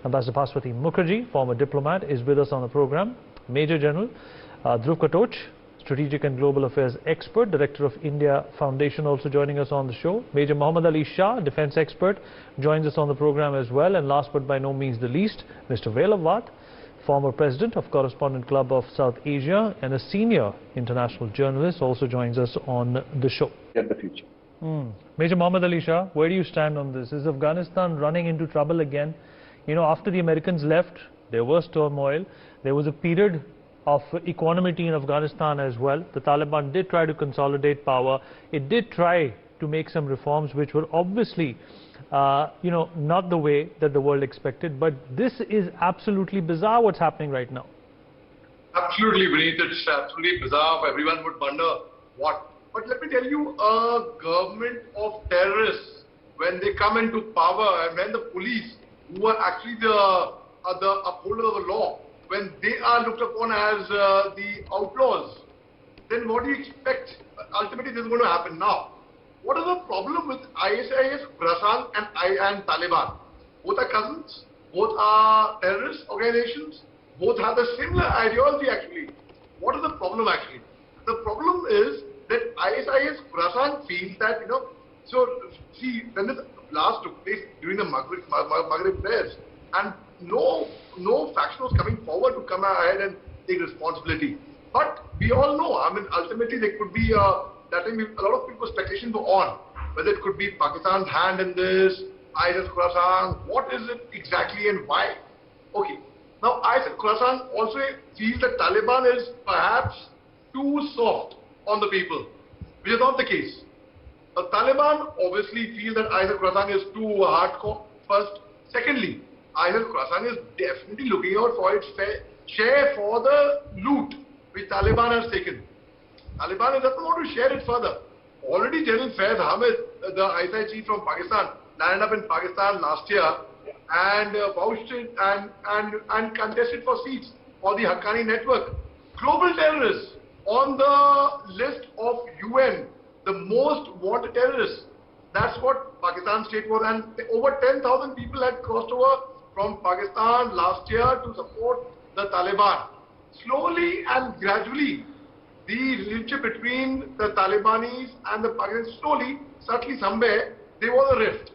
Ambassador Paswati Mukherjee, former diplomat, is with us on the program. Major General Dhruv Katoch, Strategic and Global Affairs Expert, Director of India Foundation, also joining us on the show. Major Mohammed Ali Shah, Defence Expert, joins us on the program as well. And last but by no means the least, Mr. Velavat, former President of Correspondent Club of South Asia and a senior international journalist, also joins us on the show. In the future. Major Mohammed Ali Shah, where do you stand on this? Is Afghanistan running into trouble again? You know, after the Americans left, there was turmoil. There was a period of equanimity in Afghanistan as well. The Taliban did try to consolidate power. It did try to make some reforms which were obviously, not the way that the world expected. But this is absolutely bizarre what's happening right now. Absolutely, Vineet. It's absolutely bizarre. Everyone would wonder what. But let me tell you, a government of terrorists, when they come into power and when the police, who are actually the upholder of the law, when they are looked upon as the outlaws, then what do you expect? Ultimately, this is going to happen now. What is the problem with ISIS, Khorasan and Taliban? Both are cousins, both are terrorist organizations, both have the similar ideology actually. What is the problem actually? The problem is that ISIS, Khorasan feels that, so see, when this blast took place during the Maghrib prayers, and no faction was coming forward to come ahead and take responsibility. But we all know, I mean, ultimately there could be, that time a lot of people's speculation were on, whether it could be Pakistan's hand in this, ISIS, Khorasan, what is it exactly and why? Okay, now ISIS, Khorasan also feels that Taliban is perhaps too soft on the people, which is not the case. The Taliban obviously feel that ISIS Khorasan is too hardcore, first. Secondly, ISIS Khorasan is definitely looking out for its fair share for the loot which Taliban has taken. Taliban doesn't want to share it further. Already General Faiz Hamid, the ISI chief from Pakistan, landed up in Pakistan last year and vouched it and contested for seats for the Haqqani network. Global terrorists on the list of UN, the most wanted terrorists. That's what Pakistan state was, and over 10,000 people had crossed over from Pakistan last year to support the Taliban. Slowly and gradually, the relationship between the Talibanis and the Pakistanis, slowly, subtly somewhere, there was a rift.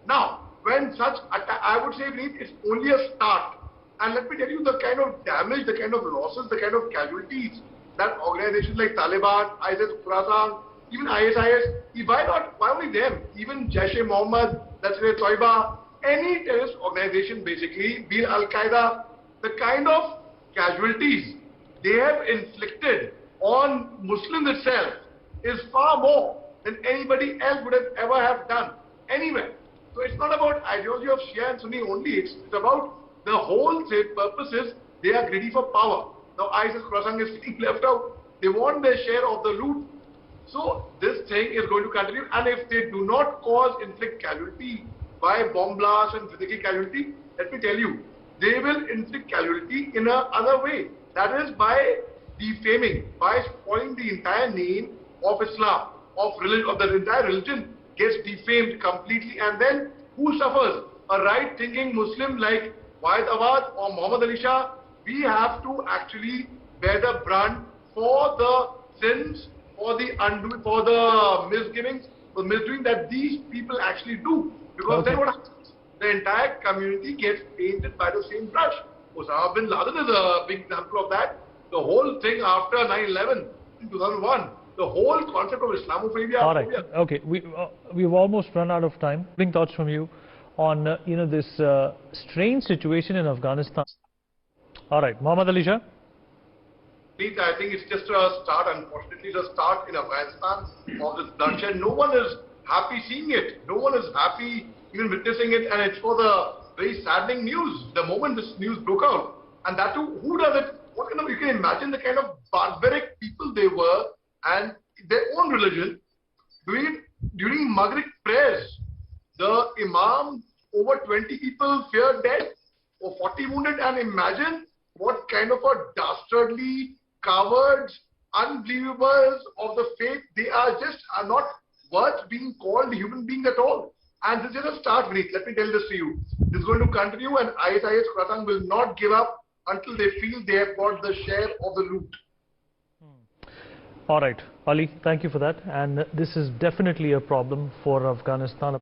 Now, when such attack, I would say it's only a start. And let me tell you the kind of damage, the kind of losses, the kind of casualties that organizations like Taliban, ISIS, Khorasan, even ISIS, why only them? Even Jaish-e-Mohammed, that's where Toiba, any terrorist organization basically, be Al-Qaeda, the kind of casualties they have inflicted on Muslims itself is far more than anybody else would have ever have done anywhere. So it's not about ideology of Shia and Sunni only, it's about the whole purposes. They are greedy for power. Now ISIS Khorasan is getting left out. They want their share of the loot. So this thing is going to continue, and if they do not inflict casualty by bomb blast and physical casualty, let me tell you, they will inflict casualty in another way. That is by defaming, by spoiling the entire name of Islam, of the entire religion gets defamed completely, and then who suffers? A right-thinking Muslim like Wahid Awad or Mohammed Ali Shah. We have to actually bear the brunt for the sins, for the misgivings, the misdoing that these people actually do. Because then what happens? The entire community gets painted by the same brush. Osama bin Laden is a big example of that. The whole thing after 9/11 in 2001, the whole concept of Islamophobia. All right. Okay. We've almost run out of time. Thoughts from you on this strange situation in Afghanistan. All right, Mohammed Ali Shah. I think it's just a start. Unfortunately, it's a start in Afghanistan of this bloodshed. No one is happy seeing it. No one is happy even witnessing it, and it's for the very saddening news. The moment this news broke out, and that too, who does it? What kind of, you can imagine the kind of barbaric people they were, and their own religion. During Maghrib prayers, the Imam, over 20 people feared death, or 40 wounded, and imagine what kind of a dastardly, cowards, unbelievers of the faith they are. Just are not worth being called human beings at all. And this is just a start, Vineet. Let me tell this to you. This is going to continue, and ISIS Khorasan will not give up until they feel they have got the share of the loot. All right, Ali, thank you for that. And this is definitely a problem for Afghanistan.